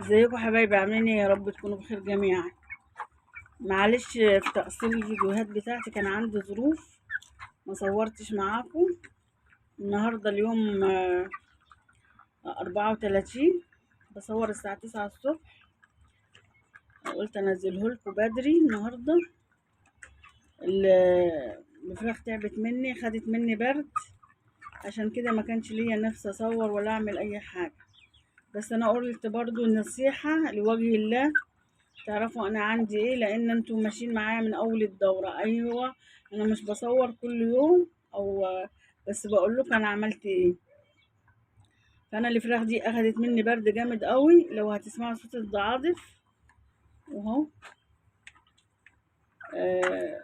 ازيكم حبايبي، عاملين ايه؟ يا رب تكونوا بخير جميعا. معلش في تقصير الفيديوهات بتاعتي، كان عندي ظروف ما صورتش معاكم. النهارده اليوم 34، بصور الساعة 9 الصبح. قلت انزله لكم بدري النهارده. الفراخ تعبت مني، خدت مني برد، عشان كده ما كانش ليا نفس اصور ولا اعمل اي حاجة. بس انا قلت برضو نصيحة لوجه الله، تعرفوا انا عندي ايه، لان انتوا ماشيين معايا من اول الدورة. ايوه، انا مش بصور كل يوم، او بس بقول لكم انا عملت ايه. فانا الفراخ دي اخدت مني برد جامد قوي، لو هتسمعوا صوت الضعاضف اهو. آه،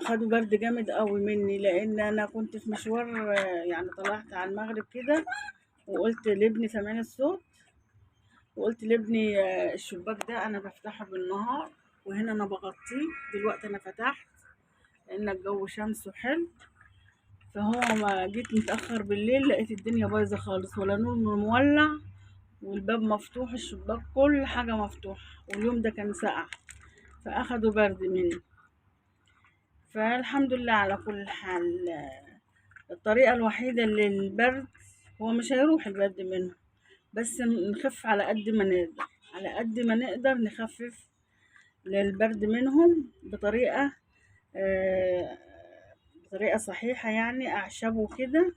خدوا برد جامد قوي مني، لان انا كنت في مشوار. يعني طلعت على المغرب كده، وقلت لابني، سامعين الصوت، وقلت لابني الشباك ده انا بفتحه بالنهار، وهنا انا بغطيه. دلوقتي انا فتحت لان الجو شمس وحلو. فهو ما جيت متأخر بالليل، لقيت الدنيا بايظة خالص، ولا نور مولع، والباب مفتوح، الشباك، كل حاجة مفتوح، واليوم ده كان ساقع، فأخدوا برد مني. فالحمد لله على كل حال. الطريقة الوحيدة للبرد، هو مش هيروح البرد منه، بس نخف على قد ما نقدر، على قد ما نقدر نخفف للبرد منهم بطريقة آه، بطريقة صحيحة، يعني أعشابه كده.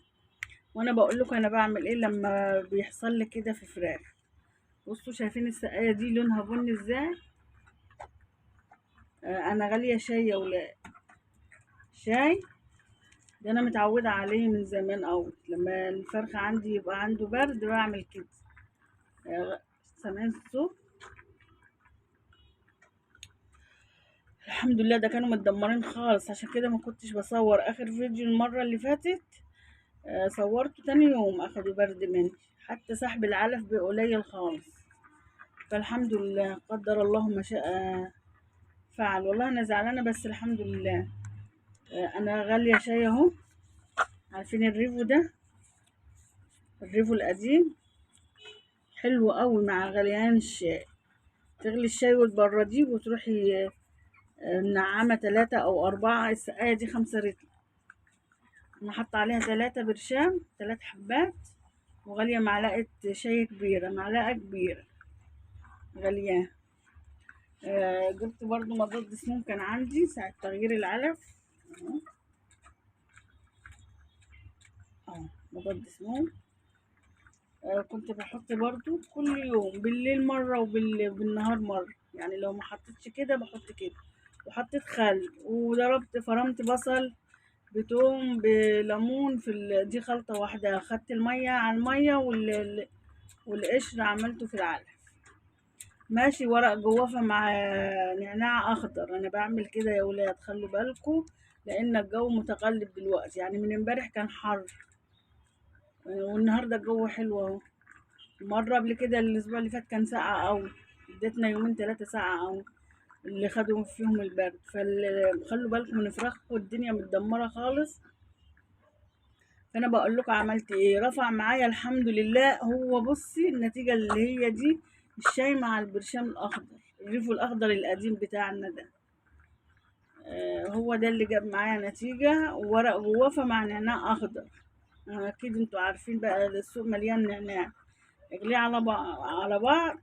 وانا بقول لكم انا بعمل ايه لما بيحصل لي كده في فراخ. بصوا، شايفين السقايه دي لونها بني ازاي؟ انا غاليه شاي يا ولاد، شاي. ده انا متعوده عليه من زمان قوي، لما الفرخه عندي يبقى عنده برد بعمل كده. آه، سامعين الصوت؟ الحمد لله، ده كانوا متدمرين خالص، عشان كده ما كنتش بصور. اخر فيديو المره اللي فاتت صورته تاني يوم اخدوا برد مني، حتى سحب العلف بقليل خالص. فالحمد لله، قدر الله ما شاء فعل. والله انا زعلانه، بس الحمد لله. انا غاليه شاي اهو. عارفين الريفو ده؟ الريفو القديم حلو قوي مع غليان الشاي. تغلي الشاي وتبرديه، وتروحي منعمه 3 أو 4. السقايه دي 5 رتل، انا حاطه عليها 3 برشام، 3 حبات، وغاليه معلقه شاي كبيره، معلقه كبيره غليان. جبت برضو مضاد سموم كان عندي ساعه تغيير العلف اهو. مضاد سموم. كنت بحط برضو كل يوم بالليل مرة، وبالنهار مرة، يعني لو ما حطيتش كده بحط كده. وحطيت خل، وضربت فرمت بصل بتوم بليمون دي خلطة واحدة. خدت المية على المية، والقشر عملته في العلف. ماشي، ورق جوافة مع نعناع أخضر. أنا بعمل كده يا ولاد، خلوا بالكم، لأن الجو متقلب دلوقتي، يعني من امبارح كان حر، والنهاردة الجو حلو اهو. مرة قبل كده الأسبوع اللي فات كان ساقع أوي، اديتنا يومين 3 ساقعة أوي اللي خدوا فيهم البرد. فخلوا بالكم من فراخكم، الدنيا متدمرة خالص. فأنا بقول لكم عملت إيه، رفع معايا الحمد لله. هو بصي النتيجة اللي هي دي، الشاي مع البرشام الأخضر، الريفو الأخضر القديم بتاعنا ده، هو ده اللي جاب معايا نتيجة. وورق جوافة مع نعناع أخضر. أكيد انتوا عارفين بقى السوق مليان نعناع. اغليه على بعض.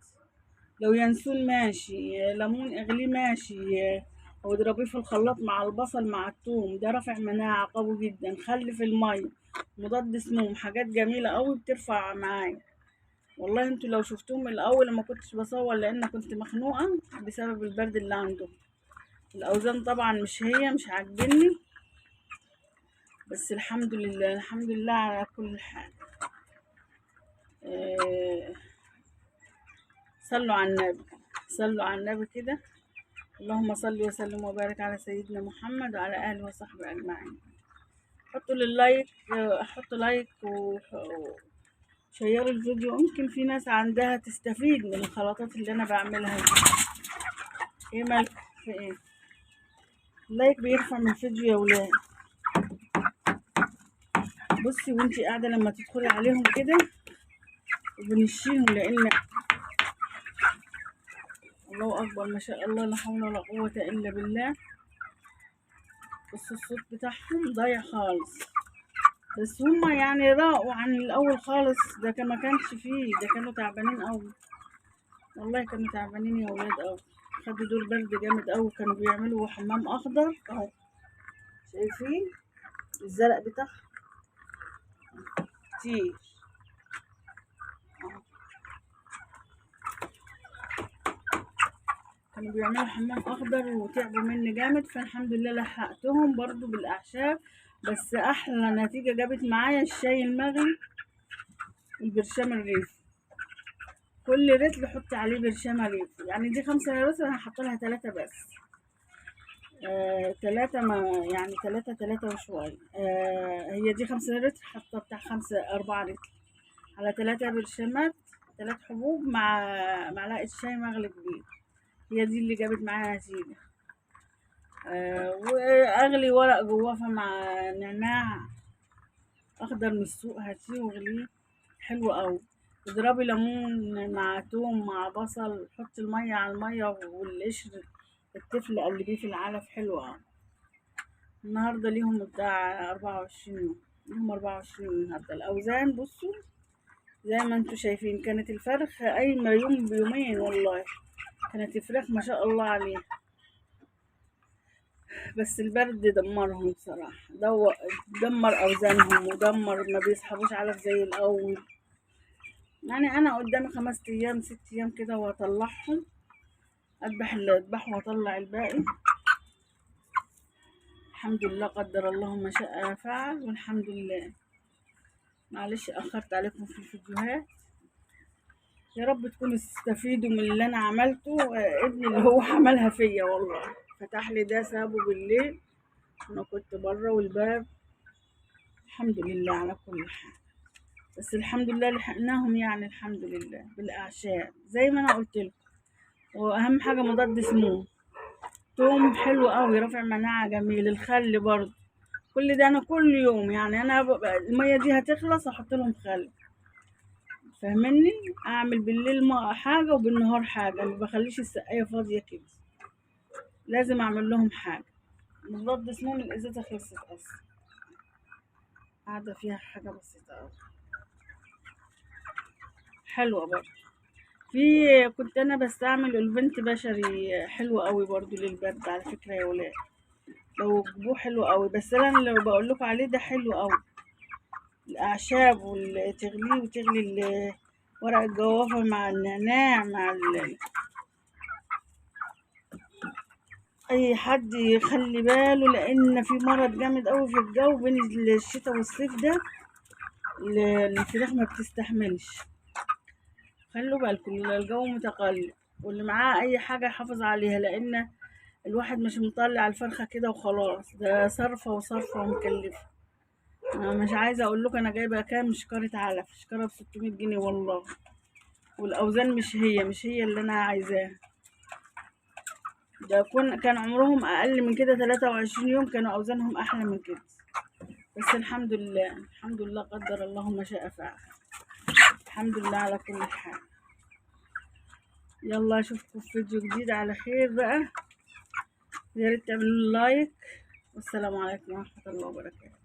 لو ينسون ماشي، ليمون اغليه ماشي، او اضربيه في الخلاط مع البصل مع الثوم، ده رافع مناعة قوي جدا. خلي في المية، مضاد سموم، حاجات جميلة قوي بترفع معايا. والله انتوا لو شفتوهم من الاول ما كنتش بصور، لان كنت مخنوقة بسبب البرد اللي عندهم. الاوزان طبعا مش عاجبني، بس الحمد لله، الحمد لله على كل حال. آه، صلوا على النبي، صلوا على النبي كده. اللهم صل وسلم وبارك على سيدنا محمد وعلى اله وصحبه اجمعين. حطوا لللايك، حطوا لايك وشيروا الفيديو، يمكن في ناس عندها تستفيد من الخلطات اللي انا بعملها دي. ايه مالك؟ في ايه؟ اللايك بيرفع من الفيديو يا ولاد. بصي وانتي قاعده، لما تدخلي عليهم كده وبنشيهم، لان الله اكبر ما شاء الله، لا حول ولا قوة الا بالله. بس الصوت بتاعهم ضايع خالص، بس هما يعني راقوا عن الاول خالص. ده كان ما كانش فيه، ده كانوا تعبانين قوي والله، كانوا تعبانين يا ولاد قوي. خدوا دور برد جامد قوي، كانوا بيعملوا حمام اخضر اهو، شايفين الزرق بتاعهم كتير أهو. كانوا بيعملوا حمام اخضر وتعبوا مني جامد، فالحمد لله لحقتهم برضو بالاعشاب. بس احلى نتيجة جابت معايا الشاي المغلي والبرشام الريف. كل رتل حط عليه برشام ريف، يعني دي 5 انا هحط لها 3 بس. 3 ما يعني 3 وشوية. هي دي 5 لتر، حاطة بتاع 4 لتر على 3 برشامات، 3 حبوب مع معلقة شاي مغلي كبير. هي دي اللي جابت معايا نتيجة. وأغلي ورق جوافة مع نعناع أخضر من السوق، هاتيه واغليه حلو أوي. اضربي ليمون مع توم مع بصل، حطي المية على المية والقشر التفل قلبيه في العلف، حلو أوي. النهاردة ليهم بتاع 24 يوم، ليهم 24 يوم النهاردة. الأوزان بصوا زي ما انتوا شايفين، كانت الفرخ قايمة يوم بيومين والله، كانت الفراخ ما شاء الله عليها. بس البرد دمرهم بصراحة، دمر أوزانهم ودمر، ما بيسحبوش علف زي الأول. يعني أنا قدامي 5 أيام 6 أيام كده وأطلعهم، أذبح اللي أذبحه وأطلع الباقي. الحمد لله، قدر الله ما شاء فعل، والحمد لله. معلش أخرت عليكم في الفيديوهات، يا رب تكونوا تستفيدوا من اللي أنا عملته. ابني اللي هو عملها فيا والله، فتح لي ده سابه بالليل، أنا كنت بره والباب. الحمد لله على كل حال، بس الحمد لله لحقناهم، يعني الحمد لله بالأعشاب زي ما أنا قلت لكم. وأهم حاجة مضاد سموم، توم حلو قوي، رافع مناعة جميل، الخل برضه. كل ده أنا كل يوم، يعني أنا المية دي هتخلص أحط لهم خل، فاهمني؟ أعمل بالليل حاجة وبالنهار حاجة، ما بخليش السقاية فاضية كده، لازم أعمل لهم حاجة. مضاد سموم الإزازة خلصت أصلا، قاعدة فيها حاجة بسيطة أوي حلوة برضه. كنت أنا بستعمل البنت بشري، حلو قوي برضه للبرد على فكرة يا ولاد، لو جبوه حلو قوي. بس أنا اللي بقول لكم عليه ده حلو قوي، الأعشاب وتغليه وتغلي ورق الجوافة مع النعناع مع أي حد يخلي باله، لأن في مرض جامد قوي في الجو بين الشتاء والصيف ده، الفراخ ما بتستحملش. خلوا بالكم الجو متقلب، واللي معاه أي حاجة يحافظ عليها، لأن الواحد مش مطلع الفرخة كده وخلاص، ده صرفة وصرفة ومكلفة. أنا مش عايزة أقول لكم أنا جايبة كام شكارة علف، شكارة ب600 جنيه والله، والأوزان مش هي اللي أنا عايزاها. ده كان عمرهم أقل من كده، 23 يوم، كانوا أوزانهم أحلى من كده. بس الحمد لله، الحمد لله، قدر الله ما شاء فعل. الحمد لله على كل حال. يلا أشوفكم في فيديو جديد على خير بقى، يا ريت تعملوا لايك، والسلام عليكم ورحمة الله وبركاته.